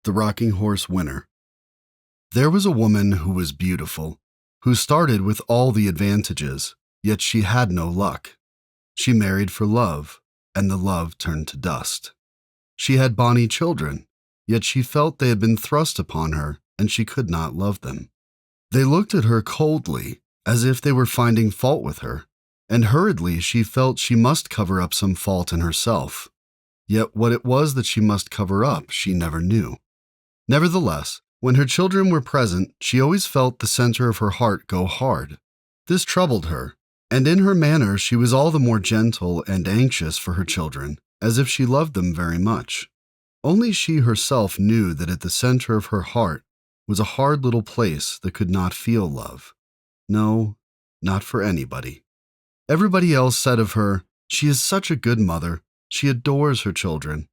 The Rocking Horse Winner. There was a woman who was beautiful, who started with all the advantages, yet she had no luck. She married for love, and the love turned to dust. She had bonny children, yet she felt they had been thrust upon her, and she could not love them. They looked at her coldly, as if they were finding fault with her, and hurriedly she felt she must cover up some fault in herself. Yet what it was that she must cover up, she never knew. Nevertheless, when her children were present, she always felt the center of her heart go hard. This troubled her, and in her manner she was all the more gentle and anxious for her children, as if she loved them very much. Only she herself knew that at the center of her heart was a hard little place that could not feel love. No, not for anybody. Everybody else said of her, "She is such a good mother. She adores her children."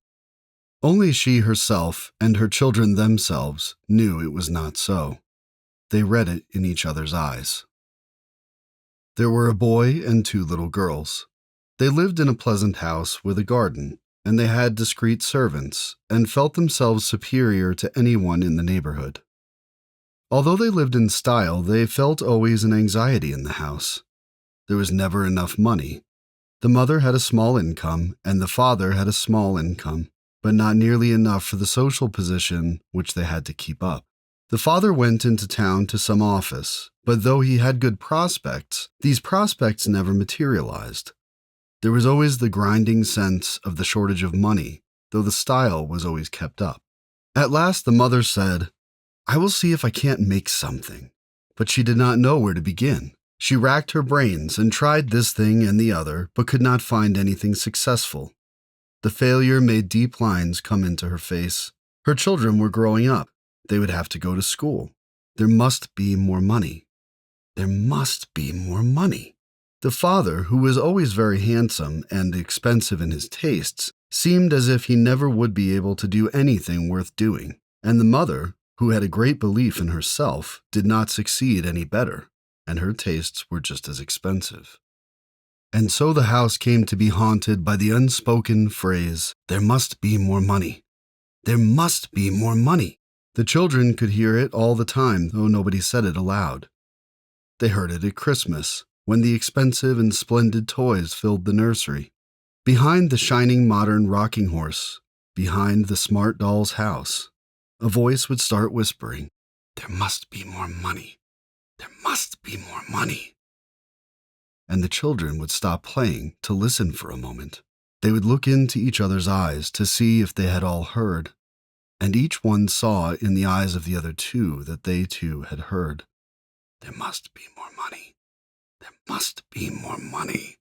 Only she herself and her children themselves knew it was not so. They read it in each other's eyes. There were a boy and 2 little girls. They lived in a pleasant house with a garden, and they had discreet servants, and felt themselves superior to anyone in the neighborhood. Although they lived in style, they felt always an anxiety in the house. There was never enough money. The mother had a small income, and the father had a small income, but not nearly enough for the social position which they had to keep up. The father went into town to some office, but though he had good prospects, these prospects never materialized. There was always the grinding sense of the shortage of money, though the style was always kept up. At last the mother said, "I will see if I can't make something." But she did not know where to begin. She racked her brains and tried this thing and the other, but could not find anything successful. The failure made deep lines come into her face. Her children were growing up. They would have to go to school. There must be more money. There must be more money. The father, who was always very handsome and expensive in his tastes, seemed as if he never would be able to do anything worth doing, and the mother, who had a great belief in herself, did not succeed any better, and her tastes were just as expensive. And so the house came to be haunted by the unspoken phrase, "There must be more money. There must be more money." The children could hear it all the time, though nobody said it aloud. They heard it at Christmas, when the expensive and splendid toys filled the nursery. Behind the shining modern rocking horse, behind the smart doll's house, a voice would start whispering, "There must be more money. There must be more money." And the children would stop playing to listen for a moment. They would look into each other's eyes to see if they had all heard, and each one saw in the eyes of the other 2 that they too had heard. There must be more money. There must be more money.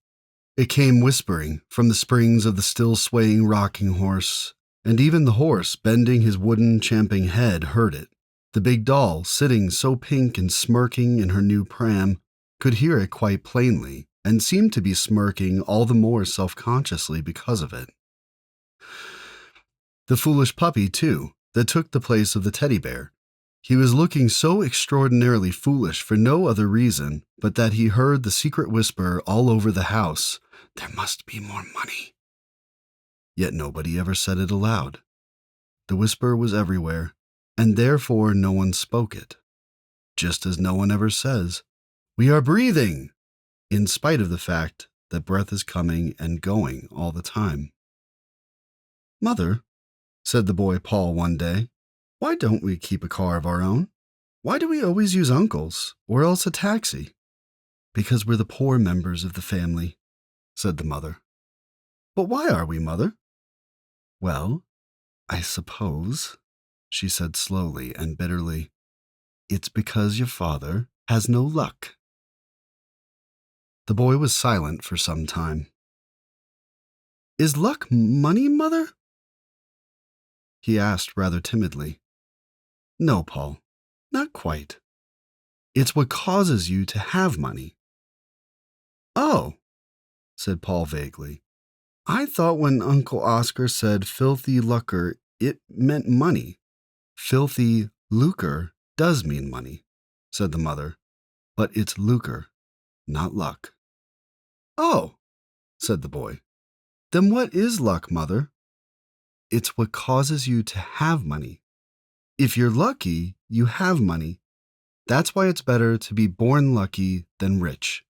It came whispering from the springs of the still swaying rocking horse, and even the horse, bending his wooden champing head, heard it. The big doll, sitting so pink and smirking in her new pram, could hear it quite plainly, and seemed to be smirking all the more self-consciously because of it. The foolish puppy, too, that took the place of the teddy bear. He was looking so extraordinarily foolish for no other reason but that he heard the secret whisper all over the house, "There must be more money." Yet nobody ever said it aloud. The whisper was everywhere, and therefore no one spoke it. Just as no one ever says, "We are breathing," in spite of the fact that breath is coming and going all the time. "Mother," said the boy Paul one day, "why don't we keep a car of our own? Why do we always use Uncle's, or else a taxi?" "Because we're the poor members of the family," said the mother. "But why are we, Mother?" "Well, I suppose," she said slowly and bitterly, "it's because your father has no luck." The boy was silent for some time. "Is luck money, Mother?" he asked rather timidly. "No, Paul, not quite. It's what causes you to have money." "Oh," said Paul vaguely. "I thought when Uncle Oscar said filthy lucre, it meant money." "Filthy lucre does mean money," said the mother, "but it's lucre, not luck." "Oh," said the boy. "Then what is luck, Mother?" "It's what causes you to have money. If you're lucky, you have money. That's why it's better to be born lucky than rich.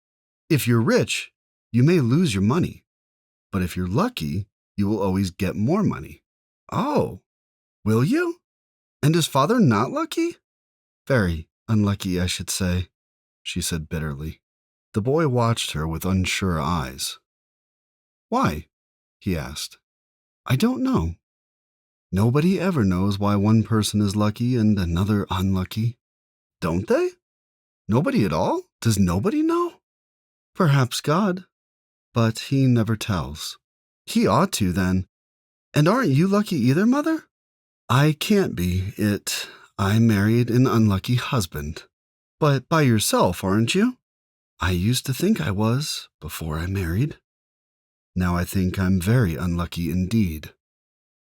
If you're rich, you may lose your money. But if you're lucky, you will always get more money. Oh, will you? And is father not lucky? Very unlucky, I should say, she said bitterly. The boy watched her with unsure eyes. Why? He asked. I don't know. Nobody ever knows why one person is lucky and another unlucky. Don't they? Nobody at all? Does nobody know? Perhaps God, but he never tells. He ought to, then. And aren't you lucky either, Mother? I can't be. I married an unlucky husband. But by yourself, aren't you? I used to think I was, before I married. Now I think I'm very unlucky indeed.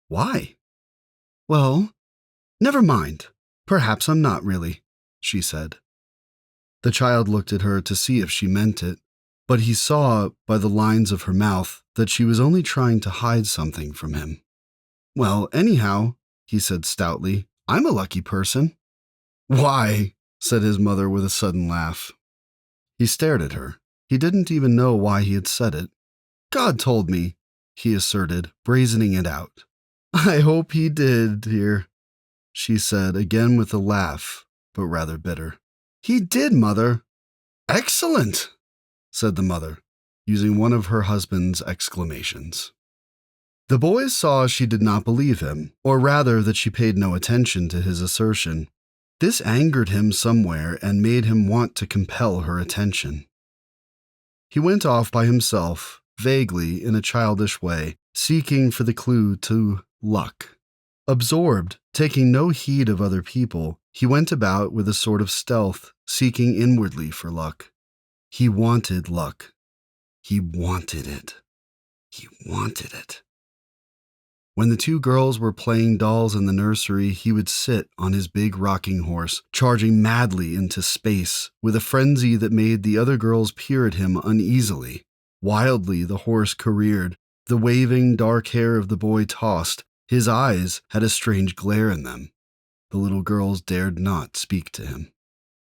Why? Well, never mind. Perhaps I'm not really, she said. The child looked at her to see if she meant it, but he saw by the lines of her mouth that she was only trying to hide something from him. Well, anyhow, he said stoutly, I'm a lucky person. Why? Said his mother with a sudden laugh. He stared at her. He didn't even know why he had said it. God told me, he asserted, brazening it out. I hope he did, dear, she said, again with a laugh, but rather bitter. He did, Mother. Excellent, said the mother, using one of her husband's exclamations. The boys saw she did not believe him, or rather that she paid no attention to his assertion. This angered him somewhere and made him want to compel her attention. He went off by himself, vaguely in a childish way, seeking for the clue to luck. Absorbed, taking no heed of other people, he went about with a sort of stealth, seeking inwardly for luck. He wanted luck. He wanted it. He wanted it. When the two girls were playing dolls in the nursery, he would sit on his big rocking horse, charging madly into space, with a frenzy that made the other girls peer at him uneasily. Wildly the horse careered, the waving dark hair of the boy tossed, his eyes had a strange glare in them. The little girls dared not speak to him.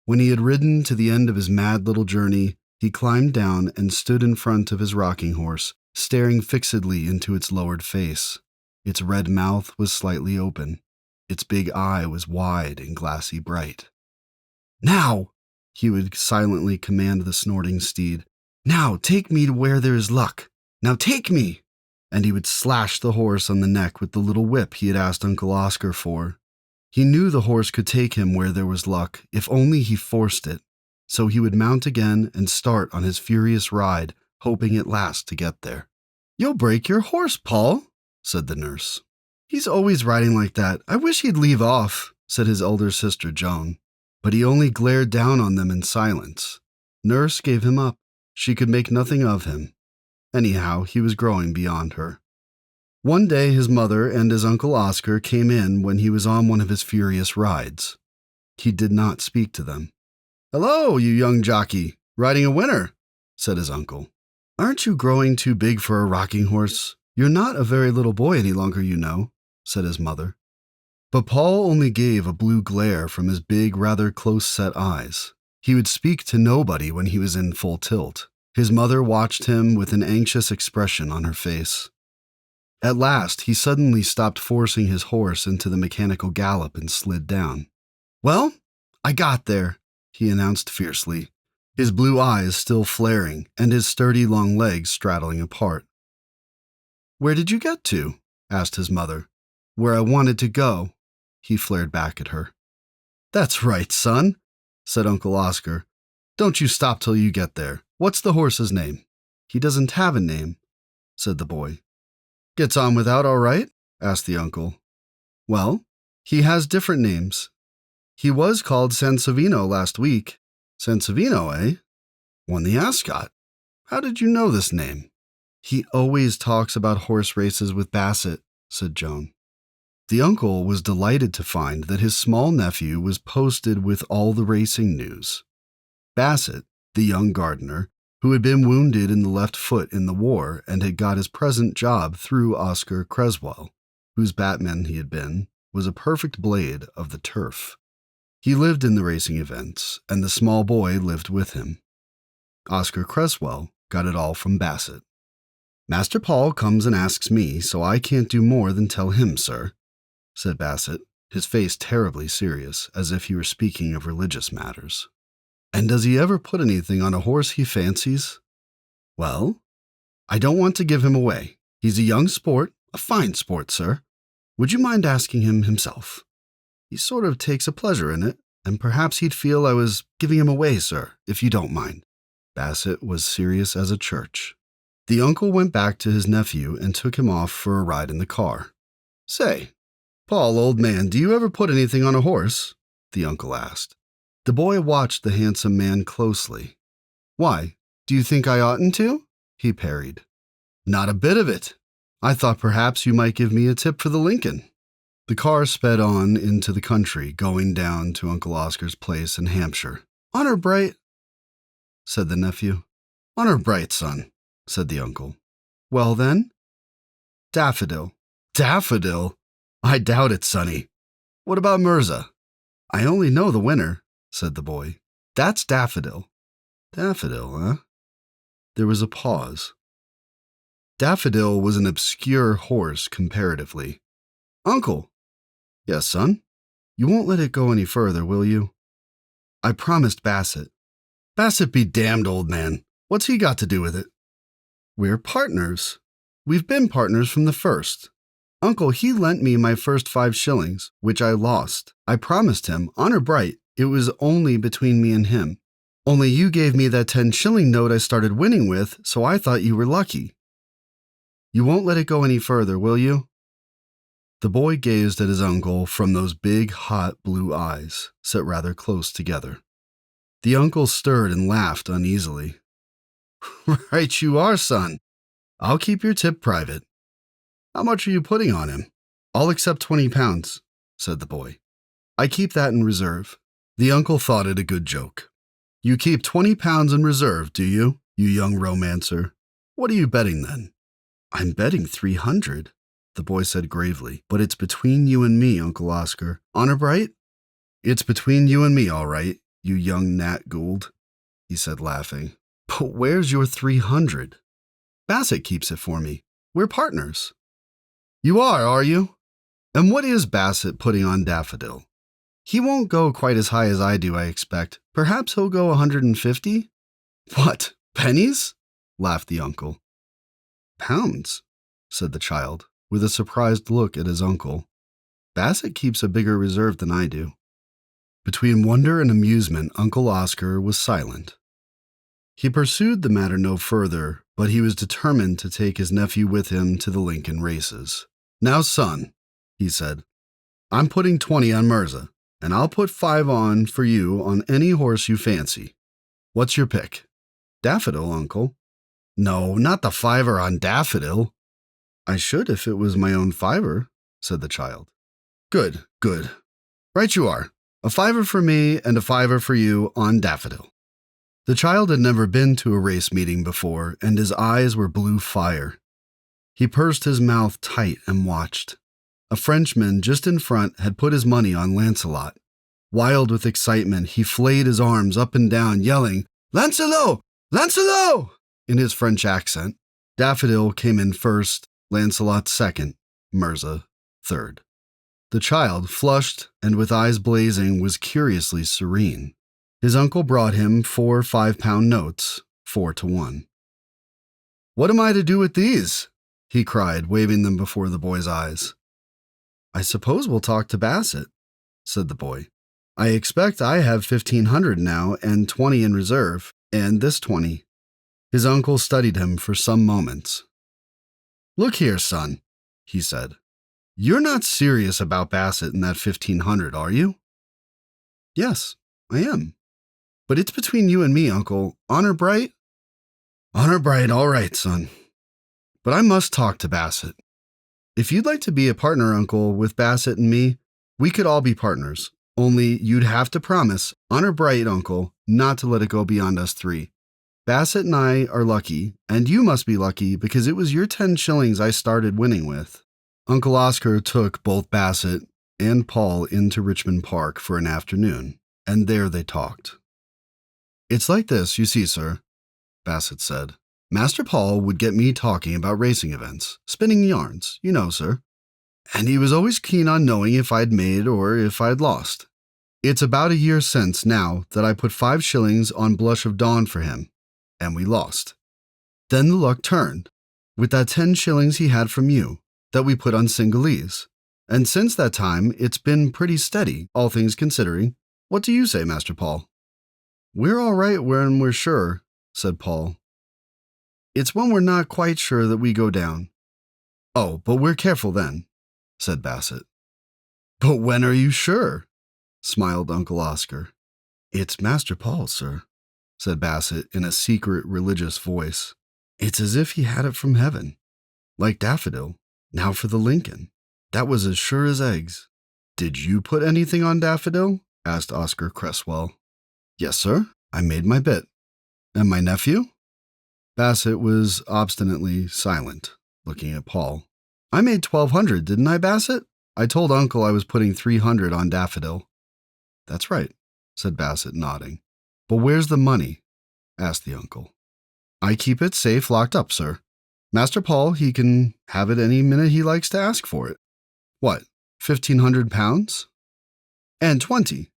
When he had ridden to the end of his mad little journey, he climbed down and stood in front of his rocking horse, staring fixedly into its lowered face. Its red mouth was slightly open. Its big eye was wide and glassy bright. Now, he would silently command the snorting steed. Now, take me to where there is luck. Now, take me! And he would slash the horse on the neck with the little whip he had asked Uncle Oscar for. He knew the horse could take him where there was luck, if only he forced it. So he would mount again and start on his furious ride, hoping at last to get there. You'll break your horse, Paul, said the nurse. He's always riding like that. I wish he'd leave off, said his elder sister Joan. But he only glared down on them in silence. Nurse gave him up. She could make nothing of him. Anyhow, he was growing beyond her. One day his mother and his Uncle Oscar came in when he was on one of his furious rides. He did not speak to them. Hello, you young jockey, riding a winner, said his uncle. Aren't you growing too big for a rocking horse? You're not a very little boy any longer, you know, said his mother. But Paul only gave a blue glare from his big, rather close-set eyes. He would speak to nobody when he was in full tilt. His mother watched him with an anxious expression on her face. At last, he suddenly stopped forcing his horse into the mechanical gallop and slid down. Well, I got there, he announced fiercely, his blue eyes still flaring and his sturdy long legs straddling apart. Where did you get to? Asked his mother. Where I wanted to go, he flared back at her. That's right, son, said Uncle Oscar. Don't you stop till you get there. What's the horse's name? He doesn't have a name, said the boy. Gets on without all right? Asked the uncle. Well, he has different names. He was called Sansovino last week. Sansovino, eh? Won the Ascot. How did you know this name? He always talks about horse races with Bassett, said Joan. The uncle was delighted to find that his small nephew was posted with all the racing news. Bassett, the young gardener, who had been wounded in the left foot in the war and had got his present job through Oscar Creswell, whose batman he had been, was a perfect blade of the turf. He lived in the racing events, and the small boy lived with him. Oscar Cresswell got it all from Bassett. "Master Paul comes and asks me, so I can't do more than tell him, sir," said Bassett, his face terribly serious, as if he were speaking of religious matters. "And does he ever put anything on a horse he fancies?" "Well, I don't want to give him away. He's a young sport, a fine sport, sir. Would you mind asking him himself? He sort of takes a pleasure in it, and perhaps he'd feel I was giving him away, sir, if you don't mind." Bassett was serious as a church. The uncle went back to his nephew and took him off for a ride in the car. "Say, Paul, old man, do you ever put anything on a horse?" the uncle asked. The boy watched the handsome man closely. "Why, do you think I oughtn't to?" he parried. "Not a bit of it. I thought perhaps you might give me a tip for the Lincoln." The car sped on into the country, going down to Uncle Oscar's place in Hampshire. "Honor bright," said the nephew. "Honor bright, son," said the uncle. "Well, then?" "Daffodil." "Daffodil? I doubt it, sonny. What about Mirza?" "I only know the winner," said the boy. "That's Daffodil." "Daffodil, huh?" There was a pause. Daffodil was an obscure horse comparatively. "Uncle." "Yes, son? You won't let it go any further, will you?" "I promised Bassett." "Bassett be damned, old man. What's he got to do with it?" "We're partners. We've been partners from the first. Uncle, he lent me my first 5 shillings, which I lost. I promised him, honor bright, it was only between me and him. Only you gave me that 10-shilling note I started winning with, so I thought you were lucky. You won't let it go any further, will you?" The boy gazed at his uncle from those big, hot blue eyes, set rather close together. The uncle stirred and laughed uneasily. "Right you are, son. I'll keep your tip private. How much are you putting on him?" "I'll accept 20 pounds, said the boy. "I keep that in reserve." The uncle thought it a good joke. "You keep 20 pounds in reserve, do you, you young romancer? What are you betting then?" "I'm betting 300, the boy said gravely. "But it's between you and me, Uncle Oscar. Honor bright?" "It's between you and me, all right, you young Nat Gould," he said, laughing. "But where's your 300? Bassett keeps it for me. We're partners." "You are you? And what is Bassett putting on Daffodil?" "He won't go quite as high as I do, I expect. Perhaps he'll go 150? "What, pennies?" laughed the uncle. "Pounds," said the child, with a surprised look at his uncle. "Bassett keeps a bigger reserve than I do." Between wonder and amusement, Uncle Oscar was silent. He pursued the matter no further, but he was determined to take his nephew with him to the Lincoln races. "Now, son," he said, "I'm putting 20 on Mirza, and I'll put 5 on for you on any horse you fancy. What's your pick?" "Daffodil, uncle." "No, not the 5 on Daffodil." "I should if it was my own 5, said the child. Good. Right you are. A 5 for me and a 5 for you on Daffodil." The child had never been to a race meeting before, and his eyes were blue fire. He pursed his mouth tight and watched. A Frenchman just in front had put his money on Lancelot. Wild with excitement, he flayed his arms up and down, yelling, "Lancelot! Lancelot!" in his French accent. Daffodil came in first, Lancelot second, Mirza third. The child, flushed and with eyes blazing, was curiously serene. His uncle brought him 4 5-pound notes, 4 to 1. "What am I to do with these?" he cried, waving them before the boy's eyes. "I suppose we'll talk to Bassett," said the boy. "I expect I have 1,500 now and 20 in reserve, and this 20. His uncle studied him for some moments. "Look here, son," he said. "You're not serious about Bassett and that 1,500, are you?" "Yes, I am. But it's between you and me, Uncle. Honor bright?" "Honor bright, all right, son. But I must talk to Bassett. If you'd like to be a partner, Uncle, with Bassett and me, we could all be partners. Only you'd have to promise, honor bright, Uncle, not to let it go beyond us 3. Bassett and I are lucky, and you must be lucky because it was your 10 shillings I started winning with." Uncle Oscar took both Bassett and Paul into Richmond Park for an afternoon, and there they talked. "It's like this, you see, sir," Bassett said. "Master Paul would get me talking about racing events, spinning yarns, you know, sir. And he was always keen on knowing if I'd made or if I'd lost. It's about a year since now that I put 5 shillings on Blush of Dawn for him, and we lost. Then the luck turned, with that 10 shillings he had from you, that we put on Singhalese. And since that time, it's been pretty steady, all things considering. What do you say, Master Paul?" "We're all right when we're sure," said Paul. "It's when we're not quite sure that we go down." "Oh, but we're careful then," said Bassett. "But when are you sure?" smiled Uncle Oscar. "It's Master Paul, sir," said Bassett in a secret religious voice. "It's as if he had it from heaven. Like Daffodil, now for the Lincoln. That was as sure as eggs." "Did you put anything on Daffodil?" asked Oscar Cresswell. "Yes, sir. I made my bit." "And my nephew?" Bassett was obstinately silent, looking at Paul. "I made 1,200, didn't I, Bassett? I told Uncle I was putting 300 on Daffodil." "That's right," said Bassett, nodding. "But where's the money?" asked the uncle. "I keep it safe locked up, sir. Master Paul, he can have it any minute he likes to ask for it." "What, 1,500 pounds?" "And 20.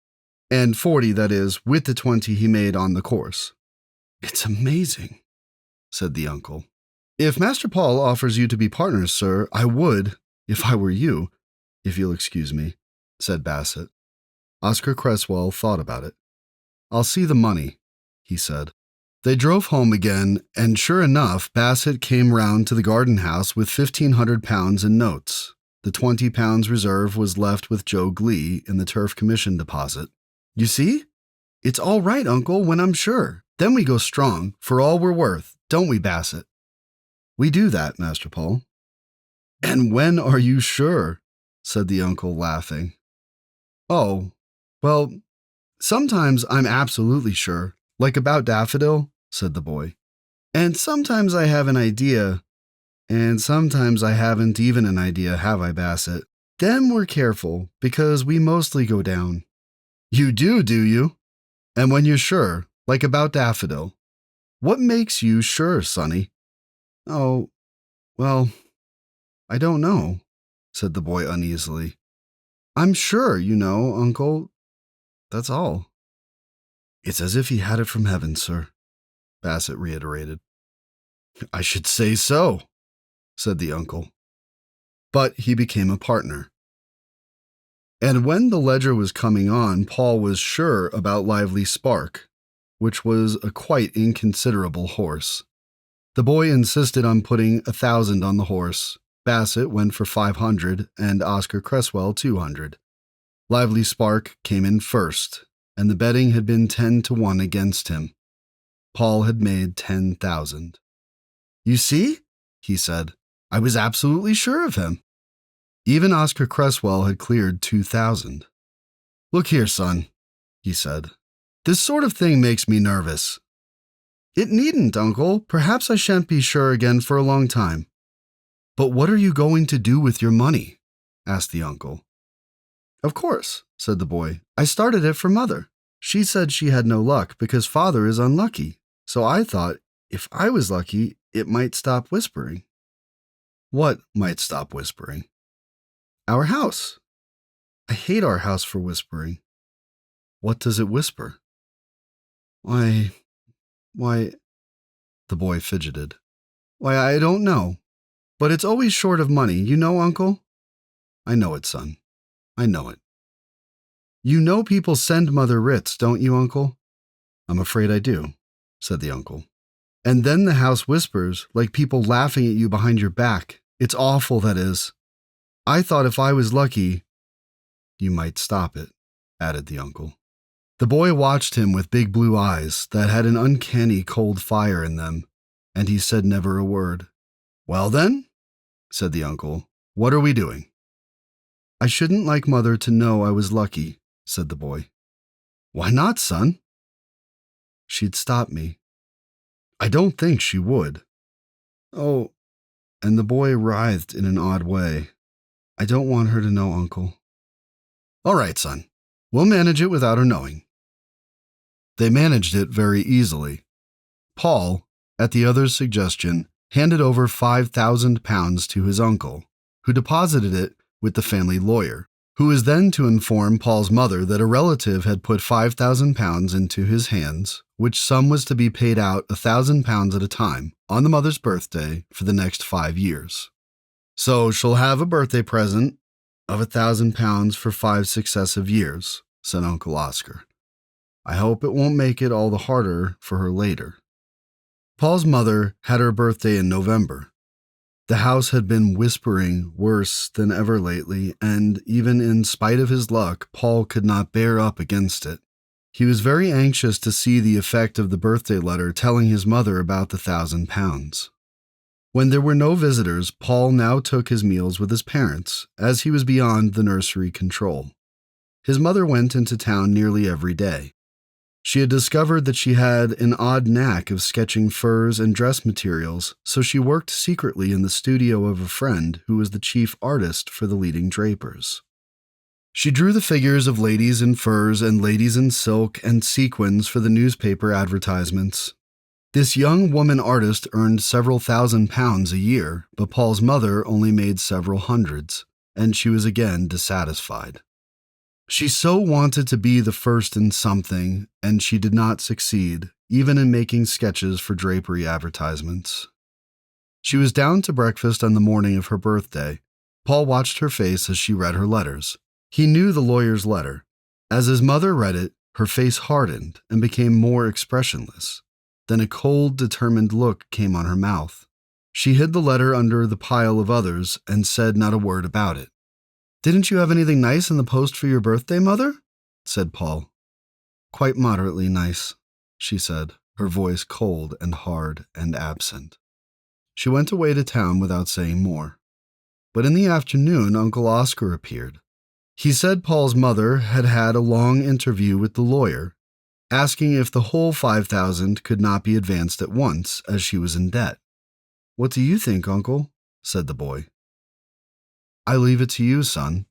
And 40, that is, with the 20 he made on the course." "It's amazing," said the uncle. "If Master Paul offers you to be partners, sir, I would, if I were you, if you'll excuse me," said Bassett. Oscar Cresswell thought about it. "I'll see the money," he said. They drove home again, and sure enough, Bassett came round to the garden house with 1,500 pounds in notes. The 20 pounds reserve was left with Joe Glee in the turf commission deposit. "You see? It's all right, Uncle, when I'm sure. Then we go strong, for all we're worth, don't we, Bassett?" "We do that, Master Paul." "And when are you sure?" said the uncle, laughing. "Oh, well, sometimes I'm absolutely sure, like about Daffodil," said the boy. "And sometimes I have an idea, and sometimes I haven't even an idea, have I, Bassett? Then we're careful, because we mostly go down." "You do you? And when you're sure, like about Daffodil. What makes you sure, Sonny?" "Oh, well, I don't know," said the boy uneasily. "I'm sure, you know, Uncle. That's all." "It's as if he had it from heaven, sir," Bassett reiterated. "I should say so," said the uncle. But he became a partner. And when the ledger was coming on, Paul was sure about Lively Spark, which was a quite inconsiderable horse. The boy insisted on putting 1,000 on the horse. Bassett went for 500 and Oscar Cresswell 200. Lively Spark came in first, and the betting had been 10-1 against him. Paul had made 10,000. "You see?" he said. "I was absolutely sure of him." Even Oscar Cresswell had cleared 2,000. "Look here, son," he said. "This sort of thing makes me nervous." "It needn't, Uncle. Perhaps I shan't be sure again for a long time." "But what are you going to do with your money?" asked the uncle. "Of course," said the boy. "I started it for Mother. She said she had no luck because Father is unlucky. So I thought if I was lucky, it might stop whispering." "What might stop whispering?" "Our house. I hate our house for whispering." "What does it whisper?" Why, the boy fidgeted. "Why, I don't know. But it's always short of money, you know, Uncle?" "I know it, son. I know it." "You know people send Mother writs, don't you, Uncle?" "I'm afraid I do," said the uncle. "And then the house whispers, like people laughing at you behind your back. It's awful, that is. I thought if I was lucky—" "You might stop it," added the uncle. The boy watched him with big blue eyes that had an uncanny cold fire in them, and he said never a word. "Well then," said the uncle, "what are we doing?" "I shouldn't like Mother to know I was lucky," said the boy. "Why not, son?" "She'd stop me." "I don't think she would." "Oh," and the boy writhed in an odd way. "I don't want her to know, Uncle." All right, son. We'll manage it without her knowing. They managed it very easily. Paul, at the other's suggestion, handed over £5,000 to his uncle, who deposited it with the family lawyer, who was then to inform Paul's mother that a relative had put £5,000 into his hands, which sum was to be paid out £1,000 at a time on the mother's birthday for the next 5 years. So she'll have a birthday present of £1,000 for 5 successive years, said Uncle Oscar. I hope it won't make it all the harder for her later. Paul's mother had her birthday in November. The house had been whispering worse than ever lately, and even in spite of his luck, Paul could not bear up against it. He was very anxious to see the effect of the birthday letter telling his mother about the £1,000. When there were no visitors, Paul now took his meals with his parents, as he was beyond the nursery control. His mother went into town nearly every day. She had discovered that she had an odd knack of sketching furs and dress materials, so she worked secretly in the studio of a friend who was the chief artist for the leading drapers. She drew the figures of ladies in furs and ladies in silk and sequins for the newspaper advertisements. This young woman artist earned several £1,000s a year, but Paul's mother only made several hundreds, and she was again dissatisfied. She so wanted to be the first in something, and she did not succeed, even in making sketches for drapery advertisements. She was down to breakfast on the morning of her birthday. Paul watched her face as she read her letters. He knew the lawyer's letter. As his mother read it, her face hardened and became more expressionless. Then a cold, determined look came on her mouth. She hid the letter under the pile of others and said not a word about it. Didn't you have anything nice in the post for your birthday, Mother? Said Paul. Quite moderately nice, she said, her voice cold and hard and absent. She went away to town without saying more. But in the afternoon, Uncle Oscar appeared. He said Paul's mother had had a long interview with the lawyer, asking if the whole $5,000 could not be advanced at once, as she was in debt. What do you think, Uncle? Said the boy. I leave it to you, son.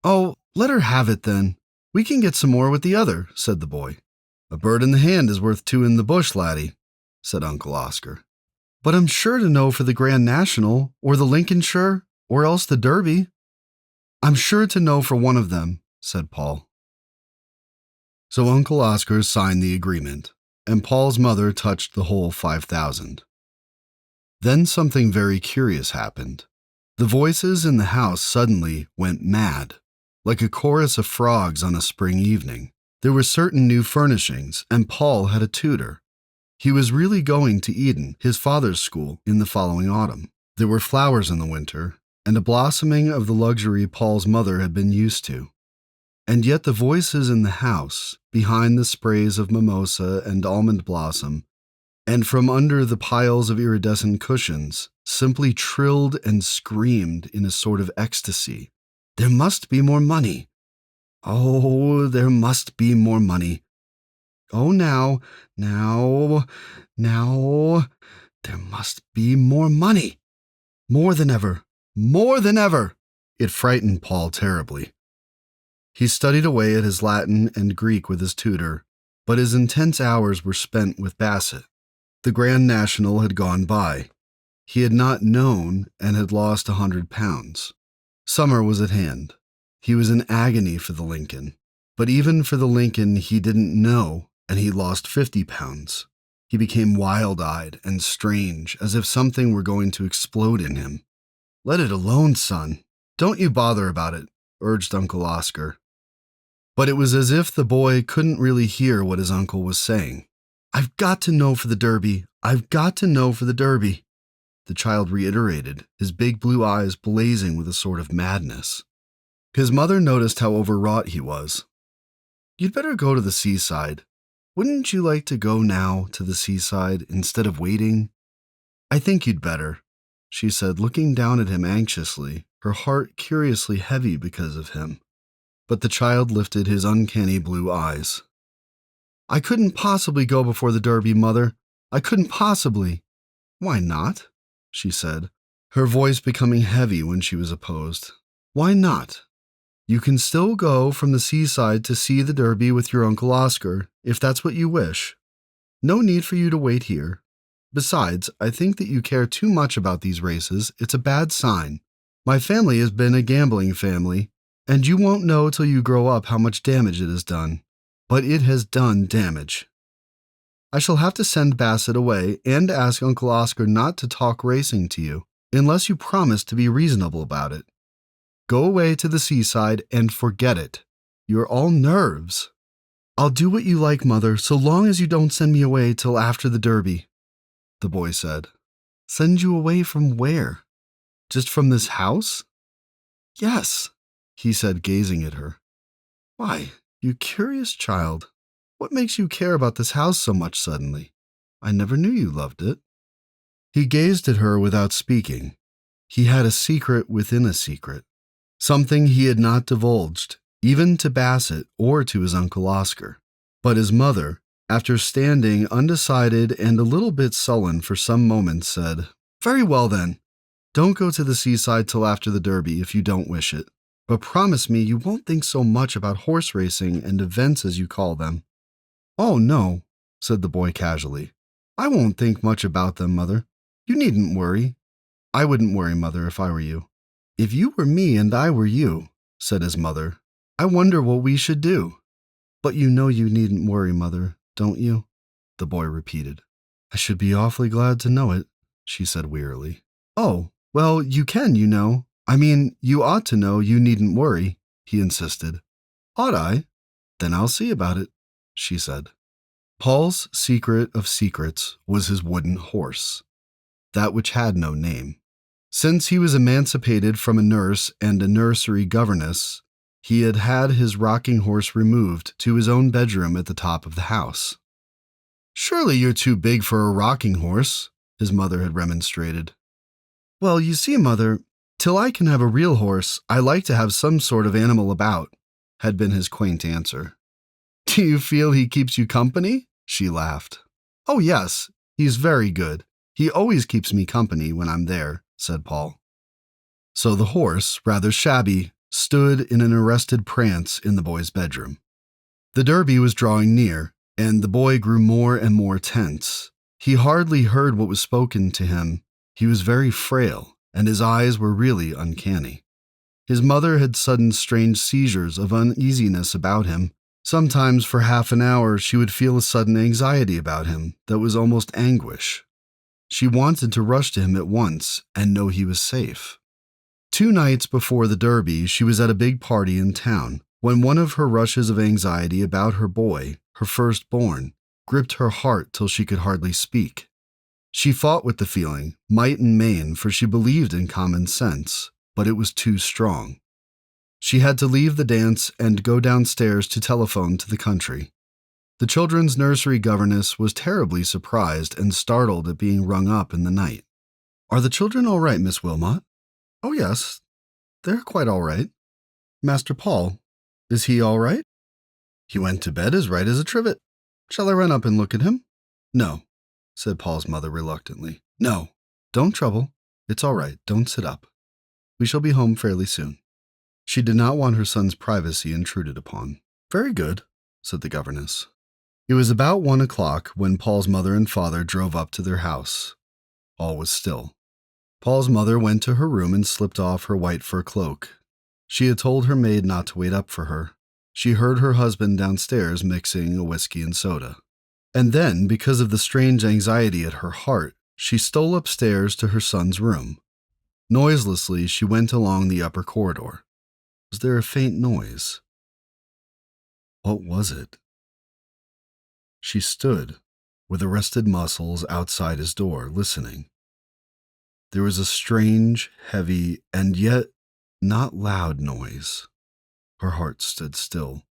Oh, let her have it then. We can get some more with the other, said the boy. A bird in the hand is worth 2 in the bush, laddie, said Uncle Oscar. But I'm sure to know for the Grand National, or the Lincolnshire, or else the Derby. I'm sure to know for one of them, said Paul. So Uncle Oscar signed the agreement, and Paul's mother touched the whole $5,000. Then something very curious happened. The voices in the house suddenly went mad, like a chorus of frogs on a spring evening. There were certain new furnishings, and Paul had a tutor. He was really going to Eden, his father's school, in the following autumn. There were flowers in the winter, and a blossoming of the luxury Paul's mother had been used to. And yet the voices in the house, behind the sprays of mimosa and almond blossom, and from under the piles of iridescent cushions, simply trilled and screamed in a sort of ecstasy. There must be more money. Oh, there must be more money. Oh, now, there must be more money. More than ever, more than ever. It frightened Paul terribly. He studied away at his Latin and Greek with his tutor, but his intense hours were spent with Bassett. The Grand National had gone by. He had not known and had lost £100. Summer was at hand. He was in agony for the Lincoln. But even for the Lincoln he didn't know, and he lost £50. He became wild-eyed and strange, as if something were going to explode in him. Let it alone, son. Don't you bother about it, urged Uncle Oscar. But it was as if the boy couldn't really hear what his uncle was saying. I've got to know for the Derby. I've got to know for the Derby, the child reiterated, his big blue eyes blazing with a sort of madness. His mother noticed how overwrought he was. You'd better go to the seaside. Wouldn't you like to go now to the seaside instead of waiting? I think you'd better, she said, looking down at him anxiously, her heart curiously heavy because of him. But the child lifted his uncanny blue eyes. I couldn't possibly go before the Derby, Mother. I couldn't possibly. Why not? She said, her voice becoming heavy when she was opposed. Why not? You can still go from the seaside to see the Derby with your Uncle Oscar, if that's what you wish. No need for you to wait here. Besides, I think that you care too much about these races. It's a bad sign. My family has been a gambling family, and you won't know till you grow up how much damage it has done. But it has done damage. I shall have to send Bassett away and ask Uncle Oscar not to talk racing to you, unless you promise to be reasonable about it. Go away to the seaside and forget it. You're all nerves. I'll do what you like, Mother, so long as you don't send me away till after the Derby, the boy said. Send you away from where? Just from this house? Yes, he said, gazing at her. Why, you curious child. What makes you care about this house so much suddenly? I never knew you loved it. He gazed at her without speaking. He had a secret within a secret, something he had not divulged, even to Bassett or to his Uncle Oscar. But his mother, after standing undecided and a little bit sullen for some moments, said, Very well then. Don't go to the seaside till after the Derby if you don't wish it. But promise me you won't think so much about horse racing and events as you call them. Oh, no, said the boy casually. I won't think much about them, Mother. You needn't worry. I wouldn't worry, Mother, if I were you. If you were me and I were you, said his mother, I wonder what we should do. But you know you needn't worry, Mother, don't you? The boy repeated. I should be awfully glad to know it, she said wearily. Oh, well, you can, you know. I mean, you ought to know you needn't worry, he insisted. Ought I? Then I'll see about it, she said. Paul's secret of secrets was his wooden horse, that which had no name. Since he was emancipated from a nurse and a nursery governess, he had had his rocking horse removed to his own bedroom at the top of the house. Surely you're too big for a rocking horse, his mother had remonstrated. Well, you see, Mother, till I can have a real horse, I like to have some sort of animal about, had been his quaint answer. Do you feel he keeps you company? She laughed. Oh, yes, he's very good. He always keeps me company when I'm there, said Paul. So the horse, rather shabby, stood in an arrested prance in the boy's bedroom. The Derby was drawing near, and the boy grew more and more tense. He hardly heard what was spoken to him. He was very frail, and his eyes were really uncanny. His mother had sudden strange seizures of uneasiness about him. Sometimes for half an hour she would feel a sudden anxiety about him that was almost anguish. She wanted to rush to him at once and know he was safe. 2 nights before the Derby, she was at a big party in town, when one of her rushes of anxiety about her boy, her firstborn, gripped her heart till she could hardly speak. She fought with the feeling, might and main, for she believed in common sense, but it was too strong. She had to leave the dance and go downstairs to telephone to the country. The children's nursery governess was terribly surprised and startled at being rung up in the night. Are the children all right, Miss Wilmot? Oh, yes, they're quite all right. Master Paul, is he all right? He went to bed as right as a trivet. Shall I run up and look at him? No, said Paul's mother reluctantly. No, don't trouble. It's all right. Don't sit up. We shall be home fairly soon. She did not want her son's privacy intruded upon. Very good, said the governess. It was about 1 o'clock when Paul's mother and father drove up to their house. All was still. Paul's mother went to her room and slipped off her white fur cloak. She had told her maid not to wait up for her. She heard her husband downstairs mixing a whiskey and soda. And then, because of the strange anxiety at her heart, she stole upstairs to her son's room. Noiselessly, she went along the upper corridor. Was there a faint noise? What was it? She stood, with arrested muscles outside his door, listening. There was a strange, heavy, and yet not loud noise. Her heart stood still.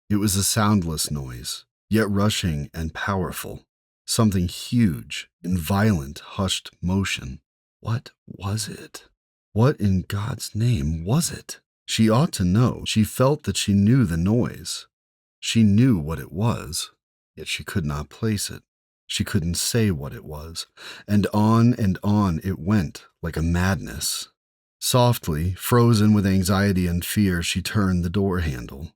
It was a soundless noise, yet rushing and powerful. Something huge, in violent, hushed motion. What was it? What in God's name was it? She ought to know. She felt that she knew the noise. She knew what it was, yet she could not place it. She couldn't say what it was, and on it went like a madness. Softly, frozen with anxiety and fear, she turned the door handle.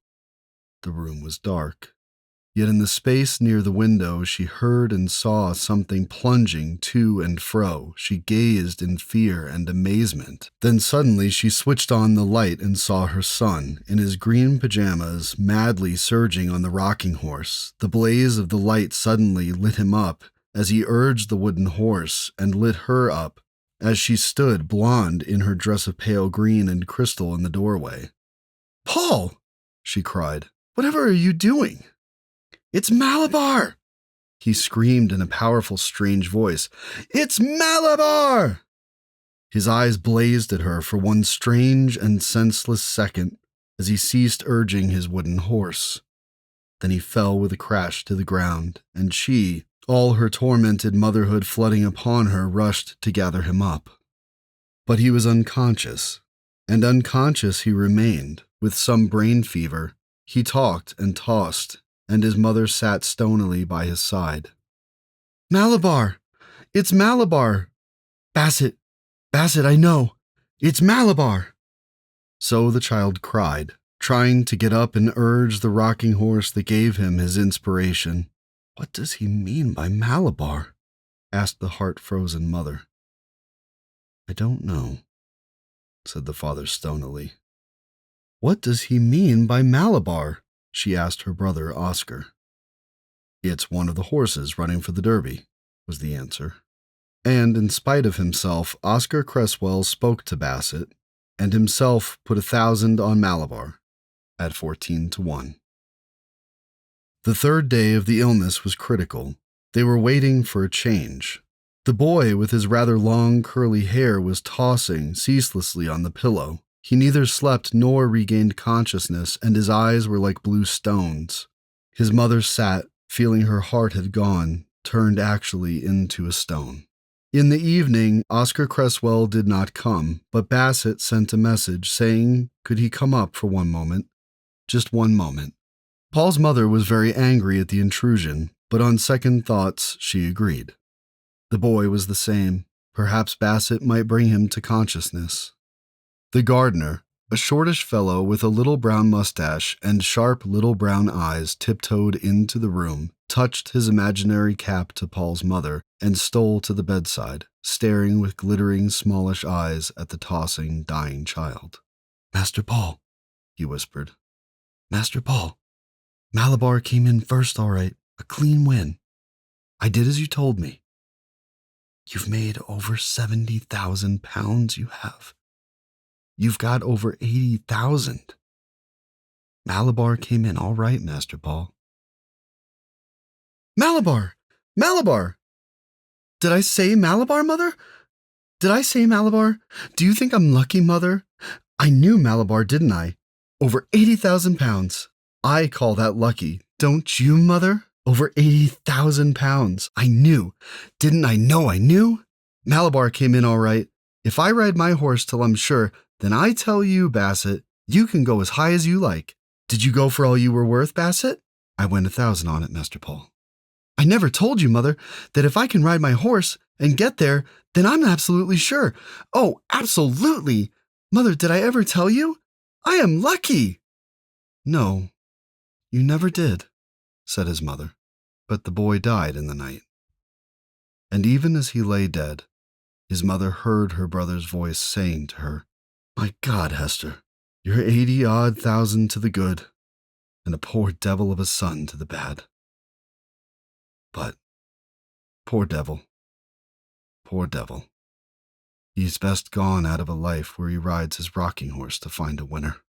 The room was dark. Yet in the space near the window, she heard and saw something plunging to and fro. She gazed in fear and amazement. Then suddenly she switched on the light and saw her son, in his green pajamas, madly surging on the rocking horse. The blaze of the light suddenly lit him up as he urged the wooden horse, and lit her up as she stood, blonde in her dress of pale green and crystal, in the doorway. "Paul!" she cried. "Whatever are you doing?" "It's Malabar!" he screamed in a powerful, strange voice. "It's Malabar!" His eyes blazed at her for one strange and senseless second as he ceased urging his wooden horse. Then he fell with a crash to the ground, and she, all her tormented motherhood flooding upon her, rushed to gather him up. But he was unconscious, and unconscious he remained, with some brain fever. He talked and tossed, and his mother sat stonily by his side. "Malabar! It's Malabar! Bassett, I know! It's Malabar!" So the child cried, trying to get up and urge the rocking horse that gave him his inspiration. "What does he mean by Malabar?" asked the heart-frozen mother. "I don't know," said the father stonily. "What does he mean by Malabar?" she asked her brother Oscar. "It's one of the horses running for the Derby," was the answer. And in spite of himself, Oscar Cresswell spoke to Bassett, and himself put 1,000 on Malabar at 14-1. The third day of the illness was critical. They were waiting for a change. The boy, with his rather long curly hair, was tossing ceaselessly on the pillow. He neither slept nor regained consciousness, and his eyes were like blue stones. His mother sat, feeling her heart had gone, turned actually into a stone. In the evening, Oscar Cresswell did not come, but Bassett sent a message saying could he come up for one moment, just one moment. Paul's mother was very angry at the intrusion, but on second thoughts she agreed. The boy was the same. Perhaps Bassett might bring him to consciousness. The gardener, a shortish fellow with a little brown mustache and sharp little brown eyes, tiptoed into the room, touched his imaginary cap to Paul's mother, and stole to the bedside, staring with glittering smallish eyes at the tossing, dying child. "Master Paul," he whispered. "Master Paul, Malabar came in first all right, a clean win. I did as you told me. You've made over 70,000 pounds, you have. You've got over 80,000. Malabar came in all right, Master Paul." "Malabar! Malabar! Did I say Malabar, Mother? Did I say Malabar? Do you think I'm lucky, Mother? I knew Malabar, didn't I? Over 80,000 pounds. I call that lucky. Don't you, Mother? Over 80,000 pounds. I knew. Didn't I know I knew? Malabar came in all right. If I ride my horse till I'm sure, then I tell you, Bassett, you can go as high as you like. Did you go for all you were worth, Bassett?" "I went 1,000 on it, Master Paul." "I never told you, Mother, that if I can ride my horse and get there, then I'm absolutely sure. Oh, absolutely. Mother, did I ever tell you? I am lucky." "No, you never did," said his mother. But the boy died in the night. And even as he lay dead, his mother heard her brother's voice saying to her, "My God, Hester, you're 80-odd thousand to the good, and a poor devil of a son to the bad. But, poor devil, he's best gone out of a life where he rides his rocking horse to find a winner."